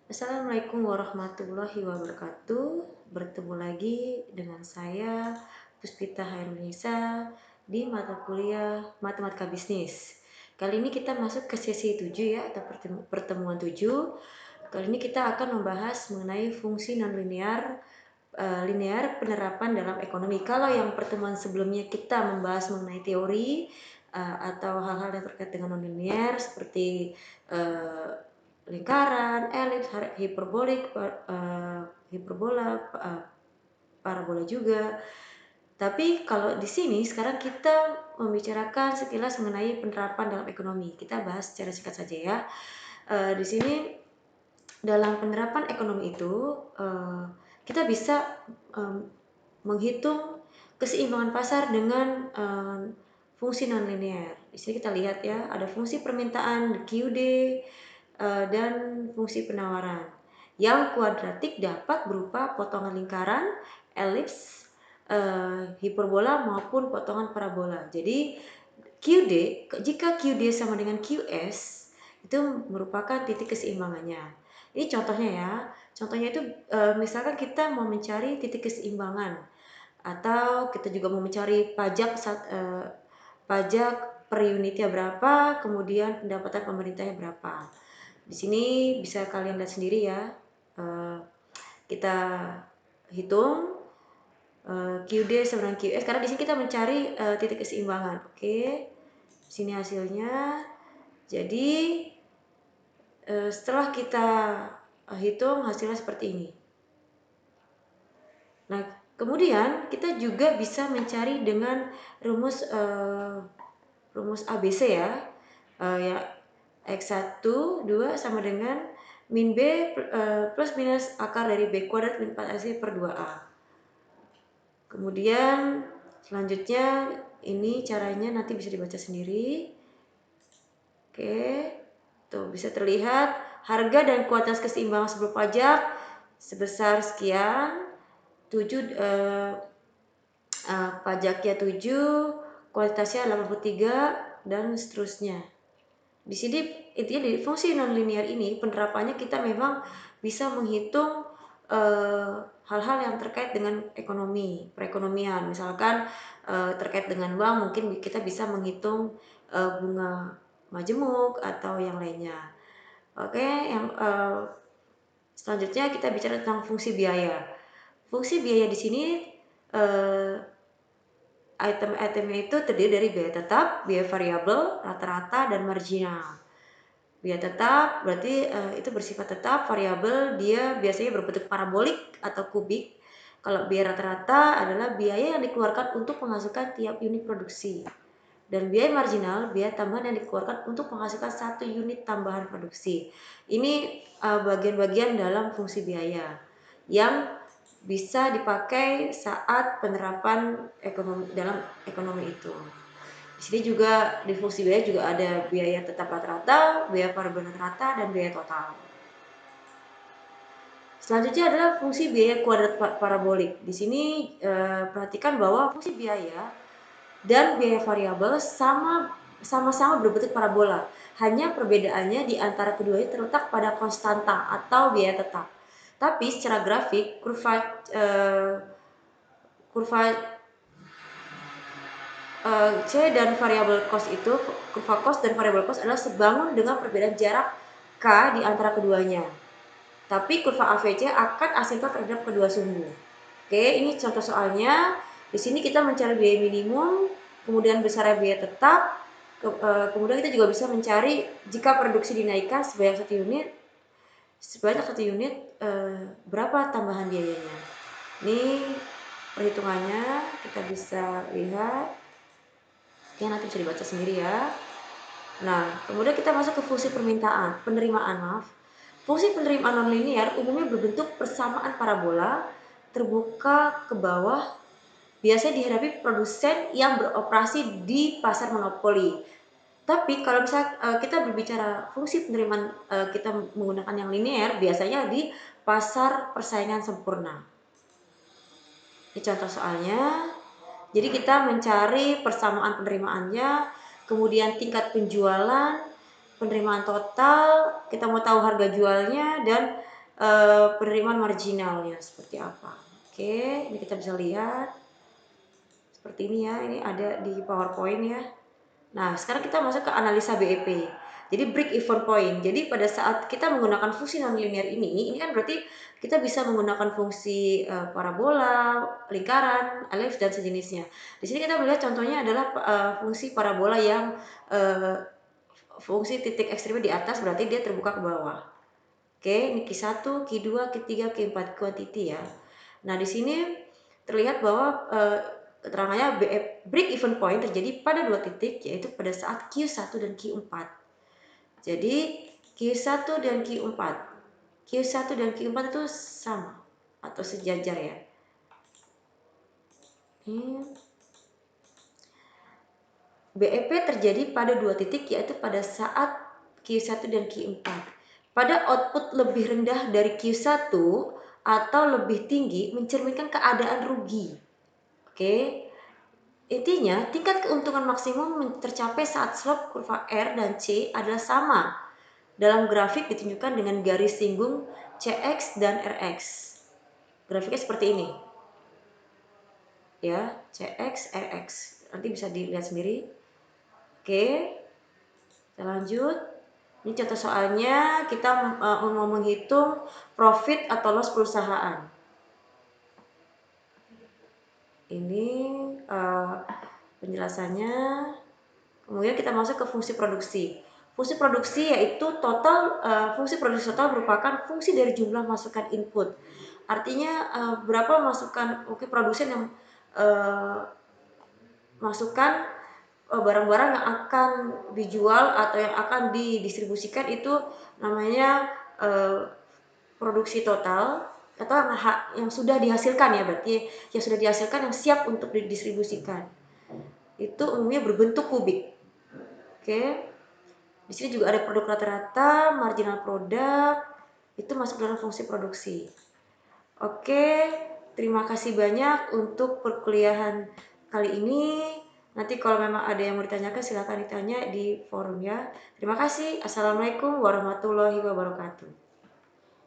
Assalamualaikum warahmatullahi wabarakatuh. Bertemu lagi dengan saya Puspita Hairunisa di mata kuliah Matematika Bisnis. Kali ini kita masuk ke sesi 7 ya, atau pertemuan 7. Kali ini kita akan membahas mengenai fungsi nonlinear linear penerapan dalam ekonomi. Kalau yang pertemuan sebelumnya kita membahas mengenai teori atau hal-hal yang terkait dengan nonlinear seperti lingkaran, elips, hiperbolik, hiperbola, parabola juga. Tapi kalau di sini sekarang kita membicarakan sekilas mengenai penerapan dalam ekonomi. Kita bahas secara singkat saja ya. Di sini dalam penerapan ekonomi itu kita bisa menghitung keseimbangan pasar dengan fungsi nonlinear. Di sini kita lihat ya, ada fungsi permintaan QD dan fungsi penawaran. Yang kuadratik dapat berupa potongan lingkaran, elips, hiperbola maupun potongan parabola. Jadi QD, jika QD sama dengan QS, itu merupakan titik keseimbangannya. Ini contohnya ya. Contohnya itu misalkan kita mau mencari titik keseimbangan atau kita juga mau mencari pajak per unitnya berapa, kemudian pendapatan pemerintahnya berapa. Di sini bisa kalian lihat sendiri ya. Kita hitung QD sama dengan QS karena di sini kita mencari titik keseimbangan. Oke. Sini hasilnya. Jadi setelah kita hitung hasilnya seperti ini. Nah, kemudian kita juga bisa mencari dengan rumus ABC ya. Ya X1, 2 sama dengan min B plus minus akar dari B kuadrat min 4AC per 2A. Kemudian selanjutnya ini caranya nanti bisa dibaca sendiri. Oke, tuh bisa terlihat harga dan kuantitas keseimbangan sebelum pajak sebesar sekian, 7 pajaknya 7, kuantitasnya 83 dan seterusnya. Di sini intinya di fungsi nonlinear ini penerapannya kita memang bisa menghitung hal-hal yang terkait dengan ekonomi, perekonomian. Misalkan terkait dengan bank mungkin kita bisa menghitung bunga majemuk atau yang lainnya. Oke, yang selanjutnya kita bicara tentang fungsi biaya. Fungsi biaya di sini item-itemnya itu terdiri dari biaya tetap, biaya variabel, rata-rata, dan marginal. Biaya tetap berarti itu bersifat tetap, variabel dia biasanya berbentuk parabolik atau kubik. Kalau biaya rata-rata adalah biaya yang dikeluarkan untuk menghasilkan tiap unit produksi. Dan biaya marginal, biaya tambahan yang dikeluarkan untuk menghasilkan satu unit tambahan produksi. Ini bagian-bagian dalam fungsi biaya yang bisa dipakai saat penerapan ekonomi dalam ekonomi itu. Di sini juga di fungsi biaya juga ada biaya tetap rata-rata, biaya variabel rata-rata, dan biaya total. Selanjutnya adalah fungsi biaya kuadrat parabolik. Di sini perhatikan bahwa fungsi biaya dan biaya variabel sama-sama berbentuk parabola. Hanya perbedaannya di antara keduanya terletak pada konstanta atau biaya tetap. Tapi secara grafik kurva C dan variabel cost itu, kurva cost dan variabel cost adalah sebangun dengan perbedaan jarak K di antara keduanya. Tapi kurva AVC akan asimtot terhadap kedua sumbu. Oke, ini contoh soalnya. Di sini kita mencari biaya minimum, kemudian besarnya biaya tetap, kemudian kita juga bisa mencari jika produksi dinaikkan sebanyak 1 unit, berapa tambahan biayanya. Ini perhitungannya kita bisa lihat. Oke, nanti bisa dibaca sendiri ya. Nah, kemudian kita masuk ke fungsi penerimaan. Fungsi penerimaan nonlinear umumnya berbentuk persamaan parabola terbuka ke bawah, biasanya dihadapi produsen yang beroperasi di pasar monopoli. Tapi kalau misalnya kita berbicara fungsi penerimaan kita menggunakan yang linear, biasanya di pasar persaingan sempurna. Ini contoh soalnya. Jadi kita mencari persamaan penerimaannya, kemudian tingkat penjualan, penerimaan total, kita mau tahu harga jualnya, dan penerimaan marginalnya seperti apa. Oke, ini kita bisa lihat seperti ini ya, ini ada di PowerPoint ya. Nah, sekarang kita masuk ke analisa BEP. Jadi break even point. Jadi pada saat kita menggunakan fungsi nonlinear ini kan berarti kita bisa menggunakan fungsi parabola, lingkaran, ellipse dan sejenisnya. Di sini kita melihat contohnya adalah fungsi parabola yang fungsi titik ekstrimnya di atas berarti dia terbuka ke bawah. Oke, ini Q1, Q2, Q3, Q4 quantity ya. Nah, di sini terlihat bahwa keterangannya break even point terjadi pada dua titik yaitu pada saat Q1 dan Q4. Jadi Q1 dan Q4. Q1 dan Q4 itu sama atau sejajar ya. Ini BEP terjadi pada dua titik yaitu pada saat Q1 dan Q4. Pada output lebih rendah dari Q1 atau lebih tinggi mencerminkan keadaan rugi. Oke. Intinya, tingkat keuntungan maksimum tercapai saat slope kurva R dan C adalah sama. Dalam grafik ditunjukkan dengan garis singgung CX dan RX. Grafiknya seperti ini. Ya, CX, RX. Nanti bisa dilihat sendiri. Oke. Kita lanjut. Ini contoh soalnya kita mau menghitung profit atau loss perusahaan. Ini penjelasannya. Kemudian kita masuk ke fungsi produksi. Fungsi produksi yaitu fungsi produksi total merupakan fungsi dari jumlah masukan input. Artinya berapa masukan produsen yang masukkan barang-barang yang akan dijual atau yang akan didistribusikan itu namanya produksi total atau yang sudah dihasilkan ya, berarti yang sudah dihasilkan yang siap untuk didistribusikan. Itu umumnya berbentuk kubik. Oke. Di sini juga ada produk rata-rata, marginal produk, itu masuk dalam fungsi produksi. Oke, terima kasih banyak untuk perkuliahan kali ini. Nanti kalau memang ada yang mau ditanyakan silahkan ditanya di forum ya. Terima kasih. Assalamualaikum warahmatullahi wabarakatuh.